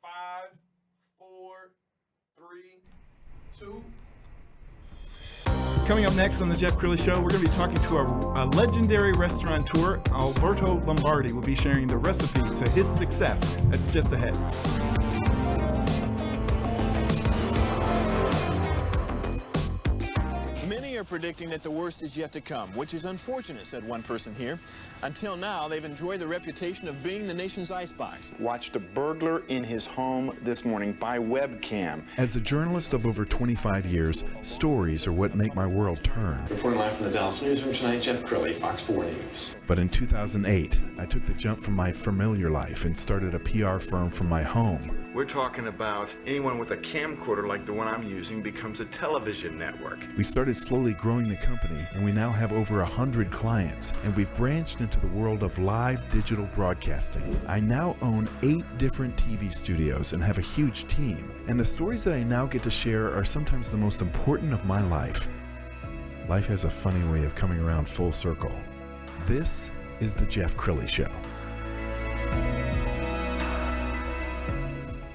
5, 4, 3, 2. Coming up next on the Jeff Crilley Show, we're going to be talking to a legendary restaurateur. Alberto Lombardi will be sharing the recipe to his success. That's just ahead. Many are predicting that the worst is yet to come, which is unfortunate, said one person here. Until now, they've enjoyed the reputation of being the nation's icebox. Watched a burglar in his home this morning by webcam. As a journalist of over 25 years, stories are what make my world turn. Reporting live from the Dallas newsroom tonight, Jeff Crilley, Fox 4 News. But in 2008, I took the jump from my familiar life and started a PR firm from my home. We're talking about anyone with a camcorder like the one I'm using becomes a television network. We started slowly growing the company, and we now have over 100 clients, and we've branched into the world of live digital broadcasting. I now own 8 different TV studios and have a huge team, and the stories that I now get to share are sometimes the most important of my life. Life has a funny way of coming around full circle. This is the Jeff Crilley Show.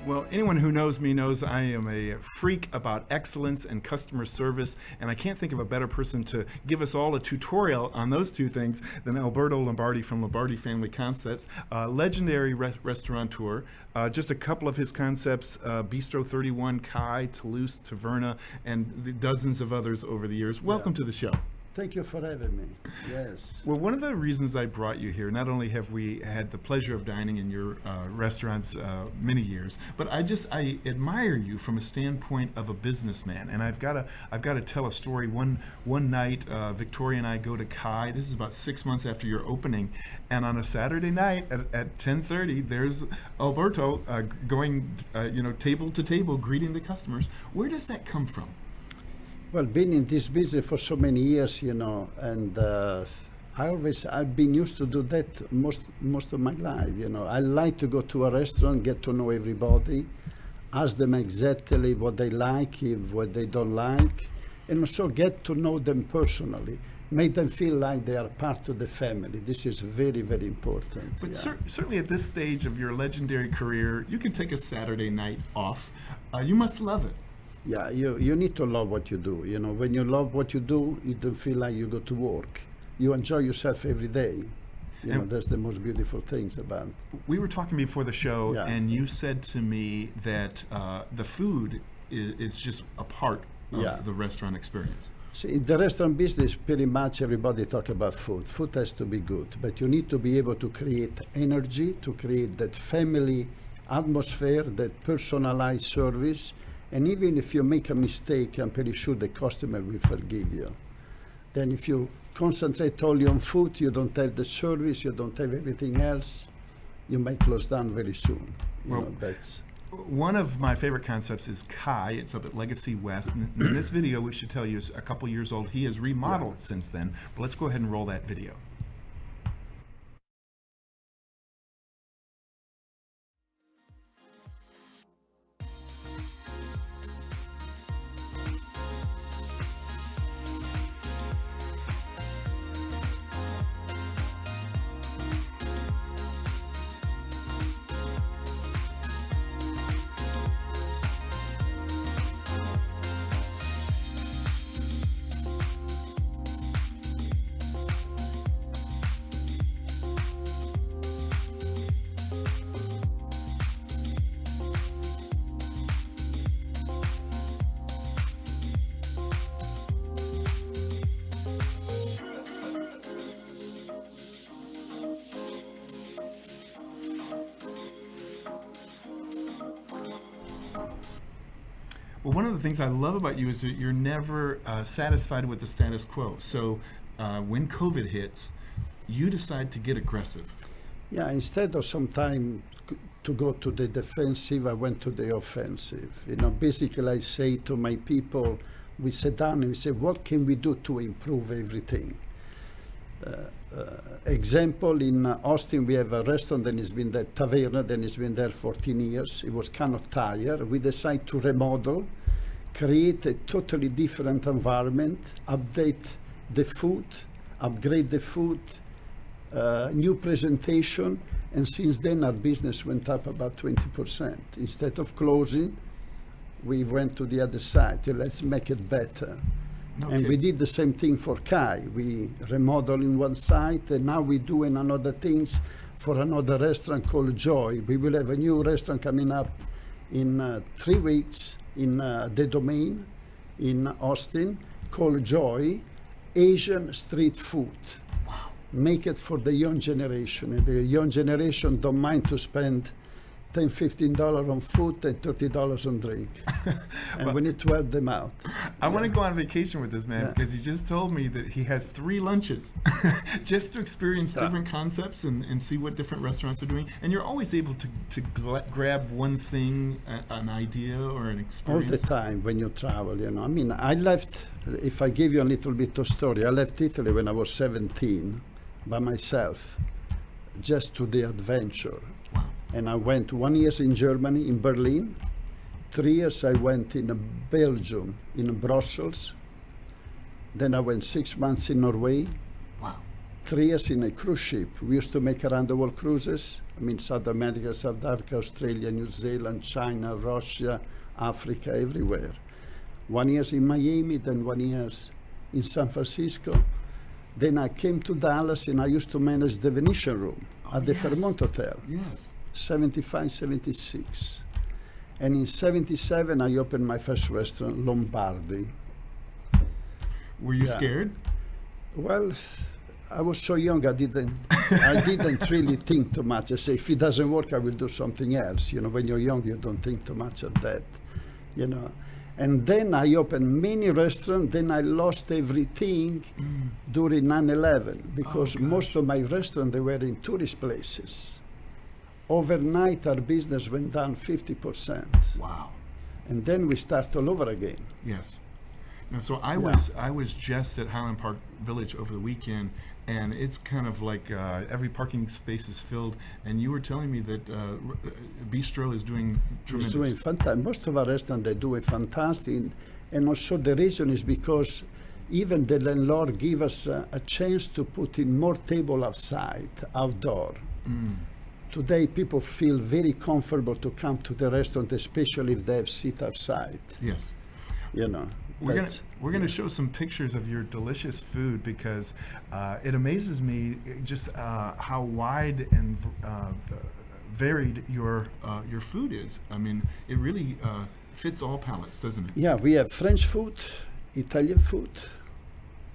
Well, anyone who knows me knows I am a freak about excellence and customer service, and I can't think of a better person to give us all a tutorial on those two things than Alberto Lombardi from Lombardi Family Concepts, legendary restaurateur. Just a couple of his concepts, Bistro 31, Kai, Toulouse, Taverna, and the dozens of others over the years. Welcome to the show. Thank you for having me. Yes. Well, one of the reasons I brought you here, not only have we had the pleasure of dining in your restaurants many years, but I admire you from a standpoint of a businessman. And I've got to tell a story. One night, Victoria and I go to Kai. This is about 6 months after your opening, and on a Saturday night at 10:30, there's Alberto going, table to table, greeting the customers. Where does that come from? Well, being in this business for so many years, and I've been used to do that most of my life. I like to go to a restaurant, get to know everybody, ask them exactly what they like, what they don't like, and also get to know them personally. Make them feel like they are part of the family. This is very, very important. But certainly at this stage of your legendary career, you can take a Saturday night off. You must love it. Yeah, you need to love what you do. When you love what you do, you don't feel like you go to work. You enjoy yourself every day. That's the most beautiful things about it. We were talking before the show, and you said to me that the food is just a part of the restaurant experience. See, in the restaurant business, pretty much everybody talk about food. Food has to be good, but you need to be able to create energy, to create that family atmosphere, that personalized service. And even if you make a mistake, I'm pretty sure the customer will forgive you. Then if you concentrate only on food, you don't have the service, you don't have everything else, you may close down very soon. That's one of my favorite concepts is Kai. It's up at Legacy West. And this video, we should tell you, is a couple years old. He has remodeled since then. But let's go ahead and roll that video. Well, one of the things I love about you is that you're never satisfied with the status quo. So when COVID hits, you decide to get aggressive. Yeah, instead of some time to go to the defensive, I went to the offensive. Basically I say to my people, we sit down and we say, what can we do to improve everything? Example, in Austin, we have a restaurant that has been there, Taverna, that has been there 14 years. It was kind of tired. We decided to remodel, create a totally different environment, update the food, upgrade the food, new presentation, And since then, our business went up about 20%. Instead of closing, we went to the other side. Let's make it better. And we did the same thing for Kai. We remodeled in one site, and now we're doing another things for another restaurant called Joy. We will have a new restaurant coming up in 3 weeks in the Domain in Austin called Joy, Asian street food. Make it for the young generation. And the young generation don't mind to spend $10, $15 on food and $30 on drink. And we need to help them out. I want to go on vacation with this man because he just told me that he has 3 lunches just to experience different concepts and see what different restaurants are doing. And you're always able to grab one thing, an idea or an experience. All the time when you travel, you know. I mean, I left, if I give you a little bit of story, I left Italy when I was 17 by myself, just to the adventure. And I went 1 year in Germany, in Berlin. 3 years I went in Belgium, in Brussels. Then I went 6 months in Norway. Wow. 3 years in a cruise ship. We used to make around the world cruises. I mean, South America, South Africa, Australia, New Zealand, China, Russia, Africa, everywhere. 1 year in Miami, then 1 year in San Francisco. Then I came to Dallas and I used to manage the Venetian room at the Fairmont Hotel. Yes. 75, 76. And in 77, I opened my first restaurant, Lombardi. Were you scared? Well, I was so young, I didn't really think too much. I say, if it doesn't work, I will do something else. You know, when you're young, you don't think too much of that, you know. And then I opened many restaurants, then I lost everything during 9/11 because most of my restaurants, they were in tourist places. Overnight, our business went down 50%. Wow. And then we start all over again. Yes. Now, so I was just at Highland Park Village over the weekend, and it's kind of like every parking space is filled. And you were telling me that Bistro is doing tremendous. It's doing fantastic. Most of our restaurants, they're doing fantastic. And also the reason is because even the landlord give us a chance to put in more table outside, outdoor. Today, people feel very comfortable to come to the restaurant, especially if they have seat outside. Yes. You know. We're gonna show some pictures of your delicious food because it amazes me just how wide and varied your food is. I mean, it really fits all palates, doesn't it? Yeah, we have French food, Italian food,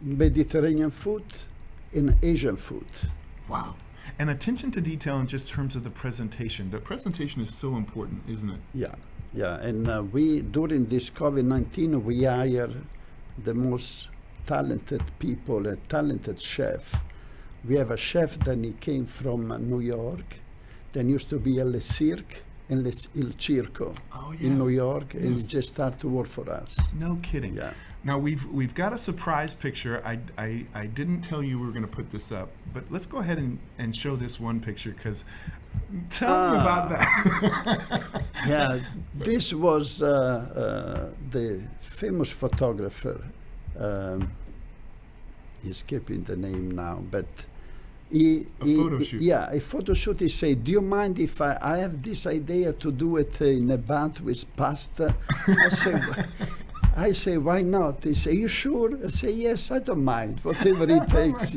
Mediterranean food, and Asian food. Wow. And attention to detail in just terms of the presentation. The presentation is so important, isn't it? Yeah, and we, during this COVID-19, we hire the most talented people, a talented chef. We have a chef that he came from New York, then used to be at Le Cirque and Il Circo in New York, and he just started to work for us. No kidding. Yeah. Now we've got a surprise picture. I didn't tell you we were going to put this up, but let's go ahead and show this one picture because tell me about that. Yeah, this was the famous photographer. Escaping the name now, but a photo shoot. Yeah, a photo shoot. He said, "Do you mind if I have this idea to do it in a bath with pasta?" I say, why not? He say, you sure? I say, yes, I don't mind, whatever it takes.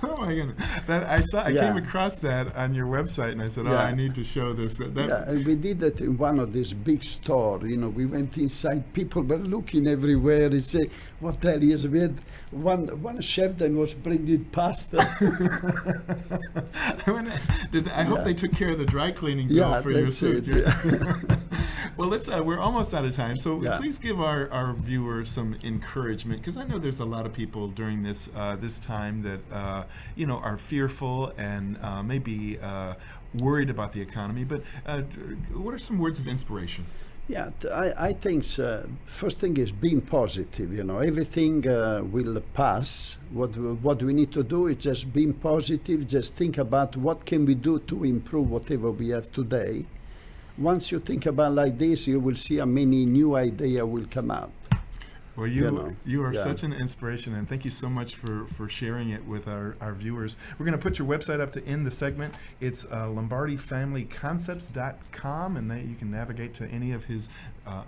Oh my goodness! I came across that on your website, and I said, I need to show this. And we did it in one of these big stores. You know, we went inside. People were looking everywhere. They say, what the hell is? We had one chef that was bringing pasta. I hope they took care of the dry cleaning bill for your suit. Well, we're almost out of time, so please give our viewers some encouragement, because I know there's a lot of people during this time that are fearful and maybe worried about the economy. But what are some words of inspiration? Yeah, I think first thing is being positive. You know, everything will pass. What we need to do is just being positive. Just think about what can we do to improve whatever we have today. Once you think about like this, you will see how many new ideas will come up. Well, you are such an inspiration, and thank you so much for sharing it with our viewers. We're going to put your website up to end the segment. It's LombardiFamilyConcepts.com, and you can navigate to any of his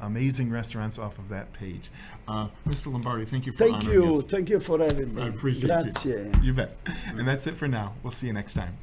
amazing restaurants off of that page. Mr. Lombardi, thank you for honoring us. Thank you for having me. I appreciate Grazie. you. You bet. And that's it for now. We'll see you next time.